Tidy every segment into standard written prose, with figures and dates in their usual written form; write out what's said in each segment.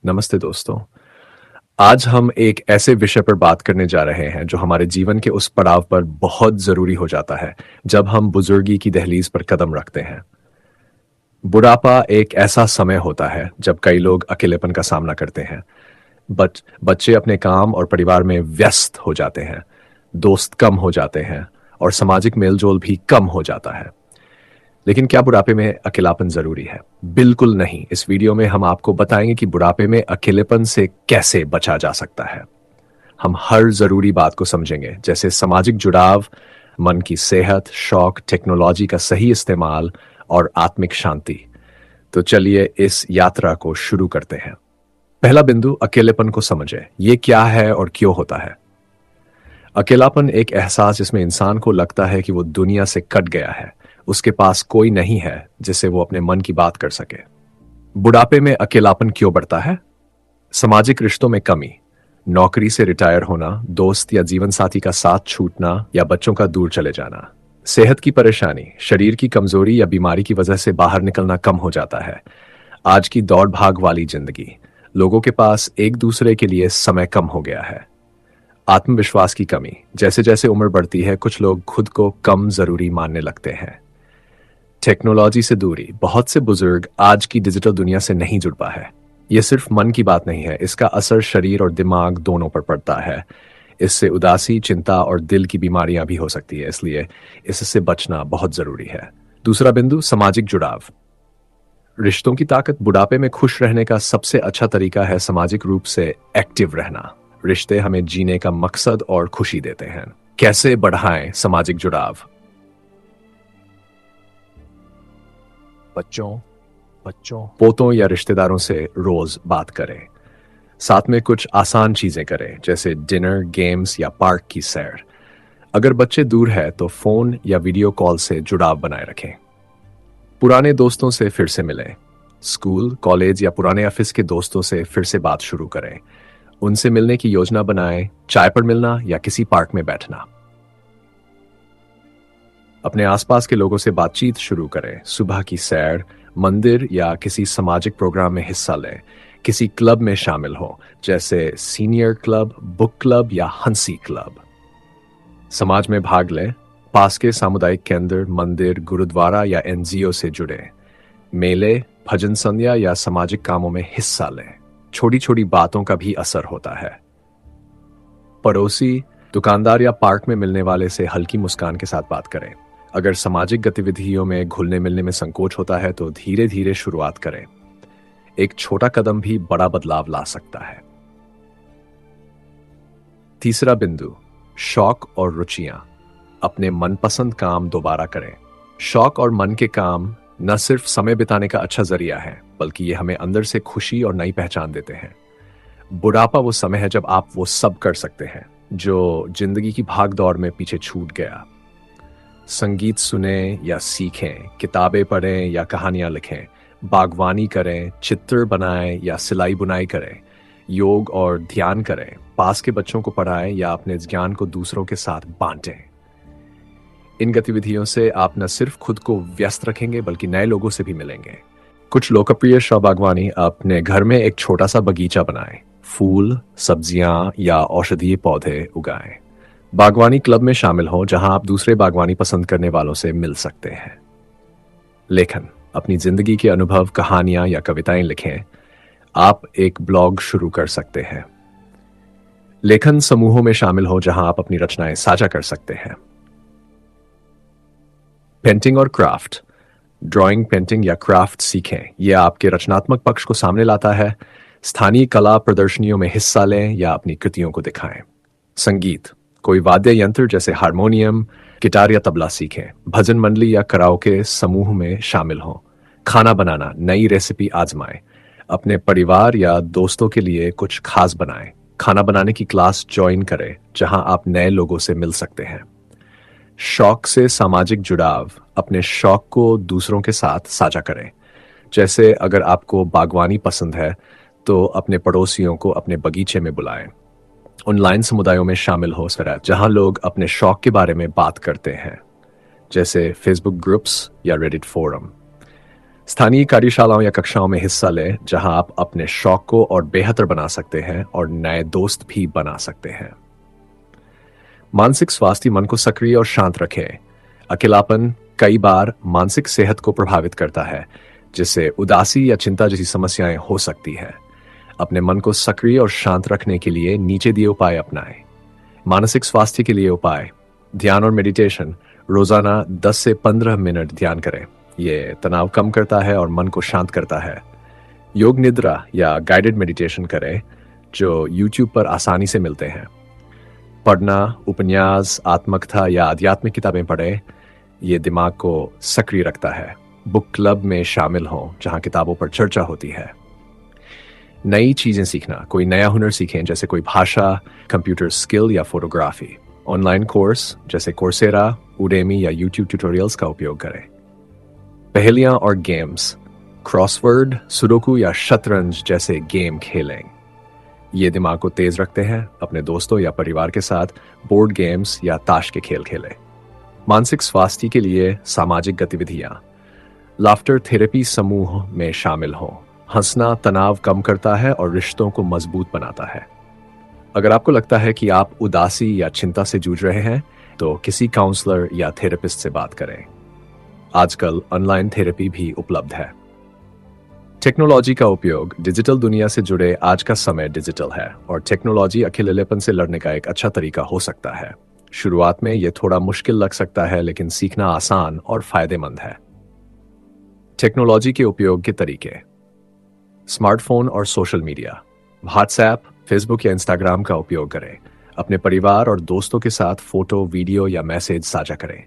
नमस्ते दोस्तों। आज हम एक ऐसे विषय पर बात करने जा रहे हैं जो हमारे जीवन के उस पड़ाव पर बहुत ज़रूरी हो जाता है, जब हम बुजुर्गी की दहलीज पर कदम रखते हैं। बुढ़ापा एक ऐसा समय होता है जब कई लोग अकेलेपन का सामना करते हैं। बच्चे अपने काम और परिवार में व्यस्त हो जाते हैं, दोस्त कम हो जाते हैं और सामाजिक मेलजोल भी कम हो जाता है। लेकिन क्या बुढ़ापे में अकेलापन जरूरी है? बिल्कुल नहीं। इस वीडियो में हम आपको बताएंगे कि बुढ़ापे में अकेलेपन से कैसे बचा जा सकता है। हम हर जरूरी बात को समझेंगे, जैसे सामाजिक जुड़ाव, मन की सेहत, शौक, टेक्नोलॉजी का सही इस्तेमाल और आत्मिक शांति। तो चलिए इस यात्रा को शुरू करते हैं। पहला बिंदु, अकेलेपन को समझें। ये क्या है और क्यों होता है? अकेलापन एक एहसास जिसमें इंसान को लगता है कि वो दुनिया से कट गया है, उसके पास कोई नहीं है जिससे वो अपने मन की बात कर सके। बुढ़ापे में अकेलापन क्यों बढ़ता है? सामाजिक रिश्तों में कमी, नौकरी से रिटायर होना, दोस्त या जीवन साथी का साथ छूटना या बच्चों का दूर चले जाना। सेहत की परेशानी, शरीर की कमजोरी या बीमारी की वजह से बाहर निकलना कम हो जाता है। आज की दौड़ भाग वाली जिंदगी, लोगों के पास एक दूसरे के लिए समय कम हो गया है। आत्मविश्वास की कमी, जैसे जैसे उम्र बढ़ती है कुछ लोग खुद को कम जरूरी मानने लगते हैं। टेक्नोलॉजी से दूरी, बहुत से बुजुर्ग आज की डिजिटल दुनिया से नहीं जुड़ पा है। यह सिर्फ मन की बात नहीं है, इसका असर शरीर और दिमाग दोनों पर पड़ता है। इससे उदासी, चिंता और दिल की बीमारियां भी हो सकती है, इसलिए इससे बचना बहुत जरूरी है। दूसरा बिंदु, सामाजिक जुड़ाव। रिश्तों की ताकत, बुढ़ापे में खुश रहने का सबसे अच्छा तरीका है सामाजिक रूप से एक्टिव रहना। रिश्ते हमें जीने का मकसद और खुशी देते हैं। कैसे बढ़ाएं सामाजिक जुड़ाव? बच्चों बच्चों पोतों या रिश्तेदारों से रोज बात करें। साथ में कुछ आसान चीजें करें, जैसे डिनर, गेम्स या पार्क की सैर। अगर बच्चे दूर है तो फोन या वीडियो कॉल से जुड़ाव बनाए रखें। पुराने दोस्तों से फिर से मिलें। स्कूल, कॉलेज या पुराने ऑफिस के दोस्तों से फिर से बात शुरू करें। उनसे मिलने की योजना बनाएं, चाय पर मिलना या किसी पार्क में बैठना। अपने आसपास के लोगों से बातचीत शुरू करें। सुबह की सैर, मंदिर या किसी सामाजिक प्रोग्राम में हिस्सा लें। किसी क्लब में शामिल हो, जैसे सीनियर क्लब, बुक क्लब या हंसी क्लब। समाज में भाग लें। पास के सामुदायिक केंद्र, मंदिर, गुरुद्वारा या एनजीओ से जुड़े। मेले, भजन संध्या या सामाजिक कामों में हिस्सा लें। छोटी छोटी बातों का भी असर होता है। पड़ोसी, दुकानदार या पार्क में मिलने वाले से हल्की मुस्कान के साथ बात करें। अगर सामाजिक गतिविधियों में घुलने मिलने में संकोच होता है तो धीरे धीरे शुरुआत करें। एक छोटा कदम भी बड़ा बदलाव ला सकता है। तीसरा बिंदु, शौक और रुचियां। अपने मनपसंद काम दोबारा करें। शौक और मन के काम न सिर्फ समय बिताने का अच्छा जरिया है, बल्कि ये हमें अंदर से खुशी और नई पहचान देते हैं। बुढ़ापा वो समय है जब आप वो सब कर सकते हैं जो जिंदगी की भाग दौड़ में पीछे छूट गया। संगीत सुने या सीखें, किताबें पढ़ें या कहानियां लिखें, बागवानी करें, चित्र बनाएं या सिलाई बुनाई करें, योग और ध्यान करें, पास के बच्चों को पढ़ाएं या अपने ज्ञान को दूसरों के साथ बांटें। इन गतिविधियों से आप न सिर्फ खुद को व्यस्त रखेंगे बल्कि नए लोगों से भी मिलेंगे। कुछ लोकप्रिय शौक बागवानी, अपने घर में एक छोटा सा बगीचा बनाएं, फूल, सब्जियां या औषधीय पौधे उगाएं। बागवानी क्लब में शामिल हो, जहां आप दूसरे बागवानी पसंद करने वालों से मिल सकते हैं। लेखन, अपनी जिंदगी के अनुभव, कहानियां या कविताएं लिखें। आप एक ब्लॉग शुरू कर सकते हैं। लेखन समूहों में शामिल हो, जहां आप अपनी रचनाएं साझा कर सकते हैं। पेंटिंग और क्राफ्ट, ड्राइंग, पेंटिंग या क्राफ्ट सीखें। यह आपके रचनात्मक पक्ष को सामने लाता है। स्थानीय कला प्रदर्शनियों में हिस्सा लें या अपनी कृतियों को दिखाएं। संगीत, कोई वाद्य यंत्र जैसे हारमोनियम, गिटार या तबला सीखें। भजन मंडली या कराओके समूह में शामिल हों। खाना बनाना, नई रेसिपी आजमाएं। अपने परिवार या दोस्तों के लिए कुछ खास बनाएं। खाना बनाने की क्लास ज्वाइन करें, जहां आप नए लोगों से मिल सकते हैं। शौक से सामाजिक जुड़ाव, अपने शौक को दूसरों के साथ साझा करें। जैसे अगर आपको बागवानी पसंद है तो अपने पड़ोसियों को अपने बगीचे में बुलाएं। ऑनलाइन समुदायों में शामिल हो सकते, जहां लोग अपने शौक के बारे में बात करते हैं, जैसे फेसबुक ग्रुप्स या रेडिट फोरम। स्थानीय कार्यशालाओं या कक्षाओं में हिस्सा लें जहां आप अपने शौक को और बेहतर बना सकते हैं और नए दोस्त भी बना सकते हैं। मानसिक स्वास्थ्य मन को सक्रिय और शांत रखें। अकेलापन कई बार मानसिक सेहत को प्रभावित करता है, जिससे उदासी या चिंता जैसी समस्याएं हो सकती हैं। अपने मन को सक्रिय और शांत रखने के लिए नीचे दिए उपाय अपनाएं। मानसिक स्वास्थ्य के लिए उपाय: ध्यान और मेडिटेशन। रोजाना 10 से 15 मिनट ध्यान करें। यह तनाव कम करता है और मन को शांत करता है। योग निद्रा या गाइडेड मेडिटेशन करें, जो YouTube पर आसानी से मिलते हैं। पढ़ना, उपन्यास, आत्मकथा या आध्यात्मिक किताबें पढ़ें। यह दिमाग को सक्रिय रखता है। बुक क्लब में शामिल हों, जहां किताबों पर चर्चा होती है। नई चीजें सीखना, कोई नया हुनर सीखें, जैसे कोई भाषा, कंप्यूटर स्किल या फोटोग्राफी। ऑनलाइन कोर्स जैसे कोर्सेरा, उडेमी या YouTube ट्यूटोरियल्स का उपयोग करें। पहेलियां और गेम्स, क्रॉसवर्ड, सुडोकू या शतरंज जैसे गेम खेलें। ये दिमाग को तेज रखते हैं। अपने दोस्तों या परिवार के साथ बोर्ड गेम्स या ताश के खेल खेलें। मानसिक स्वास्थ्य के लिए सामाजिक गतिविधियां, लाफ्टर थेरेपी समूह में शामिल हों। हंसना तनाव कम करता है और रिश्तों को मजबूत बनाता है। अगर आपको लगता है कि आप उदासी या चिंता से जूझ रहे हैं, तो किसी काउंसलर या थेरेपिस्ट से बात करें। आजकल ऑनलाइन थेरेपी भी उपलब्ध है। टेक्नोलॉजी का उपयोग, डिजिटल दुनिया से जुड़े आज का समय डिजिटल है और टेक्नोलॉजी अकेलेपन से लड़ने का एक अच्छा तरीका हो सकता है। शुरुआत में यह थोड़ा मुश्किल लग सकता है, लेकिन सीखना आसान और फायदेमंद है। टेक्नोलॉजी के उपयोग के तरीके: स्मार्टफोन और सोशल मीडिया, व्हाट्सएप, फेसबुक या इंस्टाग्राम का उपयोग करें। अपने परिवार और दोस्तों के साथ फोटो, वीडियो या मैसेज साझा करें।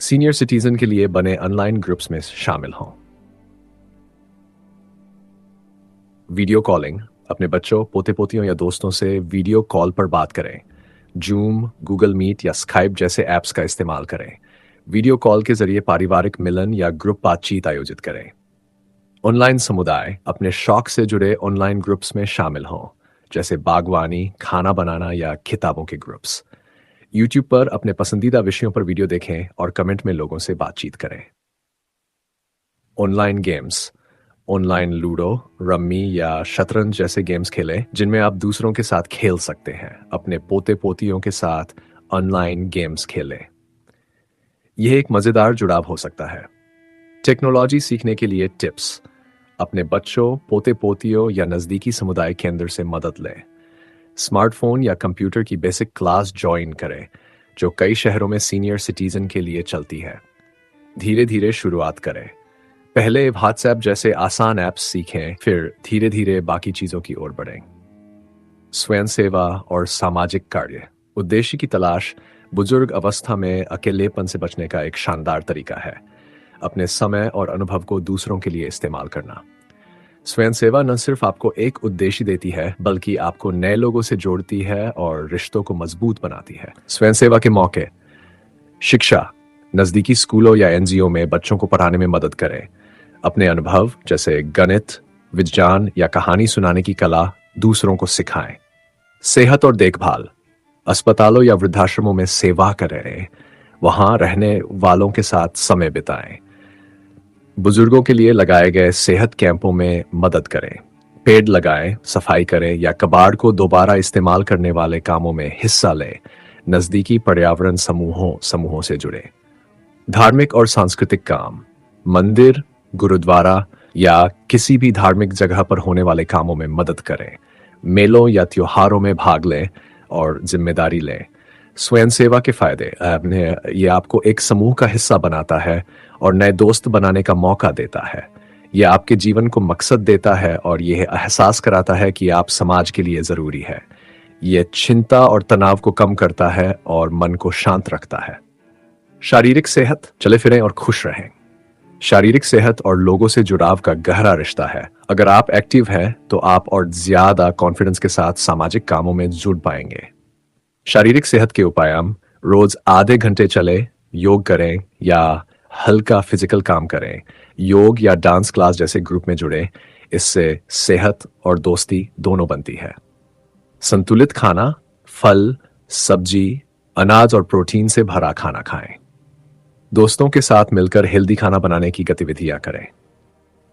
सीनियर सिटीजन के लिए बने ऑनलाइन ग्रुप्स में शामिल हों। वीडियो कॉलिंग, अपने बच्चों, पोते पोतियों या दोस्तों से वीडियो कॉल पर बात करें। जूम, गूगल मीट या स्काइप जैसे ऐप्स का इस्तेमाल करें। वीडियो कॉल के जरिए पारिवारिक मिलन या ग्रुप बातचीत आयोजित करें। ऑनलाइन समुदाय, अपने शौक से जुड़े ऑनलाइन ग्रुप्स में शामिल हों, जैसे बागवानी, खाना बनाना या किताबों के ग्रुप्स। YouTube पर अपने पसंदीदा विषयों पर वीडियो देखें और कमेंट में लोगों से बातचीत करें। Online games, online ludo, rummy या शतरंज जैसे गेम्स खेलें, जिनमें आप दूसरों के साथ खेल सकते हैं। अपने पोते पोतियों के साथ ऑनलाइन गेम्स खेलें। यह एक मजेदार जुड़ाव हो सकता है। टेक्नोलॉजी सीखने के लिए टिप्स: अपने बच्चों, पोते पोतियों या नजदीकी समुदाय केंद्र से मदद लें। स्मार्टफोन या कंप्यूटर की बेसिक क्लास ज्वाइन करें, जो कई शहरों में सीनियर सिटीजन के लिए चलती है। धीरे धीरे शुरुआत करें। पहले व्हाट्सएप जैसे आसान ऐप्स सीखें, फिर धीरे धीरे बाकी चीजों की ओर बढ़ें। स्वयं सेवा और सामाजिक कार्य, उद्देश्य की तलाश बुजुर्ग अवस्था में अकेलेपन से बचने का एक शानदार तरीका है। अपने समय और अनुभव को दूसरों के लिए इस्तेमाल करना। स्वयं सेवा न सिर्फ आपको एक उद्देश्य देती है, बल्कि आपको नए लोगों से जोड़ती है और रिश्तों को मजबूत बनाती है। स्वयं सेवा के मौके: शिक्षा, नजदीकी स्कूलों या NGO में बच्चों को पढ़ाने में मदद करें। अपने अनुभव जैसे गणित, विज्ञान या कहानी सुनाने की कला दूसरों को सिखाएं। सेहत और देखभाल, अस्पतालों या वृद्धाश्रमों में सेवा करें। वहां रहने वालों के साथ समय बिताएं। बुजुर्गों के लिए लगाए गए सेहत कैंपों में मदद करें। पेड़ लगाएं, सफाई करें या कबाड़ को दोबारा इस्तेमाल करने वाले कामों में हिस्सा लें। नजदीकी पर्यावरण समूहों से जुड़े। धार्मिक और सांस्कृतिक काम, मंदिर, गुरुद्वारा या किसी भी धार्मिक जगह पर होने वाले कामों में मदद करें। मेलों या त्योहारों में भाग लें और जिम्मेदारी लें। स्वयं सेवा के फायदे: ये आपको एक समूह का हिस्सा बनाता है और नए दोस्त बनाने का मौका देता है। यह आपके जीवन को मकसद देता है और यह एहसास कराता है कि आप समाज के लिए जरूरी है। यह चिंता और तनाव को कम करता है और मन को शांत रखता है। शारीरिक सेहत, चले फिरें और खुश रहें। शारीरिक सेहत और लोगों से जुड़ाव का गहरा रिश्ता है। अगर आप एक्टिव हैं, तो आप और ज्यादा कॉन्फिडेंस के साथ सामाजिक कामों में जुड़ पाएंगे। शारीरिक सेहत के उपाय: रोज आधे घंटे चले, योग करें या हल्का फिजिकल काम करें। योग या डांस क्लास जैसे ग्रुप में जुड़े। इससे सेहत और दोस्ती दोनों बनती है। संतुलित खाना, फल, सब्जी, अनाज और प्रोटीन से भरा खाना खाएं। दोस्तों के साथ मिलकर हेल्दी खाना बनाने की गतिविधियां करें।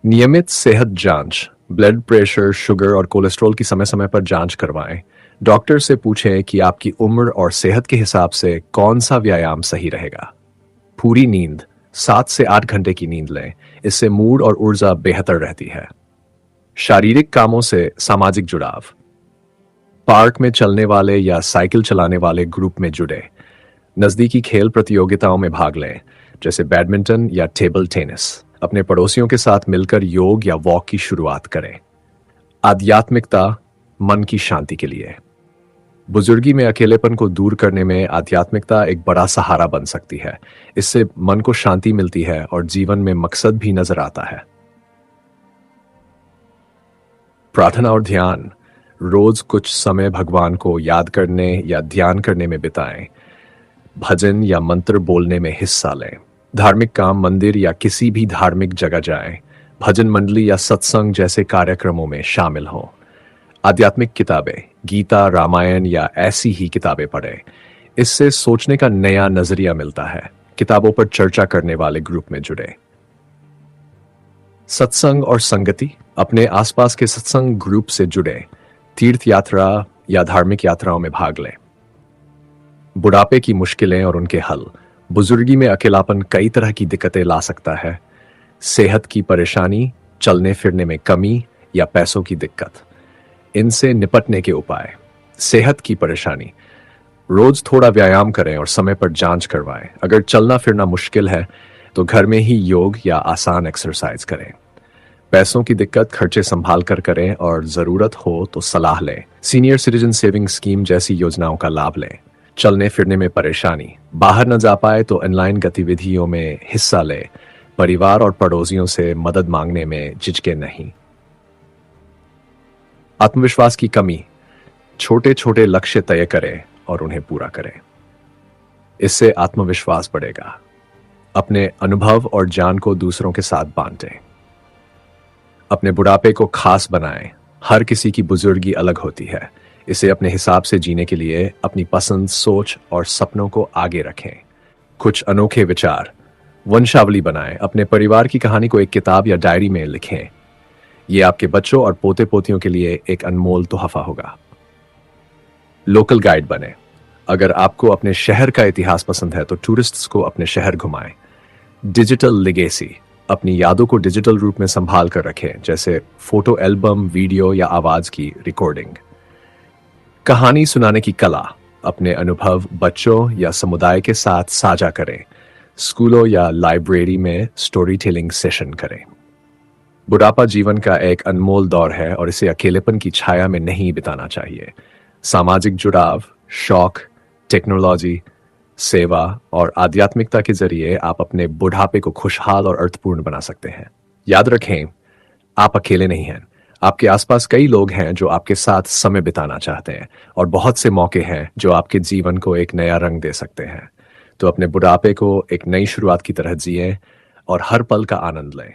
नियमित सेहत जांच, ब्लड प्रेशर, शुगर और कोलेस्ट्रॉल की समय समय पर जांच करवाएं। डॉक्टर से पूछें कि आपकी उम्र और सेहत के हिसाब से कौन सा व्यायाम सही रहेगा। पूरी नींद, 7 से 8 घंटे की नींद लें। इससे मूड और ऊर्जा बेहतर रहती है। शारीरिक कामों से सामाजिक जुड़ाव, पार्क में चलने वाले या साइकिल चलाने वाले ग्रुप में जुड़े। नजदीकी खेल प्रतियोगिताओं में भाग लें, जैसे बैडमिंटन या टेबल टेनिस। अपने पड़ोसियों के साथ मिलकर योग या वॉक की शुरुआत करें। आध्यात्मिकता, मन की शांति के लिए। बुजुर्गी में अकेलेपन को दूर करने में आध्यात्मिकता एक बड़ा सहारा बन सकती है। इससे मन को शांति मिलती है और जीवन में मकसद भी नजर आता है। प्रार्थना और ध्यान, रोज कुछ समय भगवान को याद करने या ध्यान करने में बिताएं। भजन या मंत्र बोलने में हिस्सा लें। धार्मिक काम, मंदिर या किसी भी धार्मिक जगह जाएं। भजन मंडली या सत्संग जैसे कार्यक्रमों में शामिल हों। आध्यात्मिक किताबें, गीता, रामायण या ऐसी ही किताबें पढ़ें। इससे सोचने का नया नजरिया मिलता है। किताबों पर चर्चा करने वाले ग्रुप में जुड़े। सत्संग और संगति, अपने आसपास के सत्संग ग्रुप से जुड़े। तीर्थ यात्रा या धार्मिक यात्राओं में भाग लें। बुढ़ापे की मुश्किलें और उनके हल, बुजुर्गी में अकेलापन कई तरह की दिक्कतें ला सकता है। सेहत की परेशानी, चलने फिरने में कमी या पैसों की दिक्कत। इनसे निपटने के उपाय। सेहत की परेशानी, रोज थोड़ा व्यायाम करें और समय पर जांच करवाएं। अगर चलना फिरना मुश्किल है तो घर में ही योग या आसान एक्सरसाइज करें। पैसों की दिक्कत, खर्चे संभाल कर करें और जरूरत हो तो सलाह लें। सीनियर सिटीजन सेविंग स्कीम जैसी योजनाओं का लाभ लें। चलने फिरने में परेशानी, बाहर न जा पाए तो ऑनलाइन गतिविधियों में हिस्सा लें। परिवार और पड़ोसियों से मदद मांगने में झिझके नहीं। आत्मविश्वास की कमी, छोटे छोटे लक्ष्य तय करें और उन्हें पूरा करें। इससे आत्मविश्वास बढ़ेगा। अपने अनुभव और ज्ञान को दूसरों के साथ बांटें। अपने बुढ़ापे को खास बनाएं। हर किसी की बुजुर्गी अलग होती है। इसे अपने हिसाब से जीने के लिए अपनी पसंद, सोच और सपनों को आगे रखें। कुछ अनोखे विचार, वंशावली बनाएं। अपने परिवार की कहानी को एक किताब या डायरी में लिखें। यह आपके बच्चों और पोते पोतियों के लिए एक अनमोल तोहफा होगा। लोकल गाइड बने। अगर आपको अपने शहर का इतिहास पसंद है तो टूरिस्ट्स को अपने शहर घुमाएं। डिजिटल लिगेसी, अपनी यादों को डिजिटल रूप में संभाल कर रखें, जैसे फोटो एल्बम, वीडियो या आवाज की रिकॉर्डिंग। कहानी सुनाने की कला, अपने अनुभव बच्चों या समुदाय के साथ साझा करें। स्कूलों या लाइब्रेरी में स्टोरी टेलिंग सेशन करें। बुढ़ापा जीवन का एक अनमोल दौर है और इसे अकेलेपन की छाया में नहीं बिताना चाहिए। सामाजिक जुड़ाव, शौक, टेक्नोलॉजी, सेवा और आध्यात्मिकता के जरिए आप अपने बुढ़ापे को खुशहाल और अर्थपूर्ण बना सकते हैं। याद रखें, आप अकेले नहीं हैं। आपके आसपास कई लोग हैं जो आपके साथ समय बिताना चाहते हैं और बहुत से मौके हैं जो आपके जीवन को एक नया रंग दे सकते हैं। तो अपने बुढ़ापे को एक नई शुरुआत की तरह जिएं और हर पल का आनंद लें।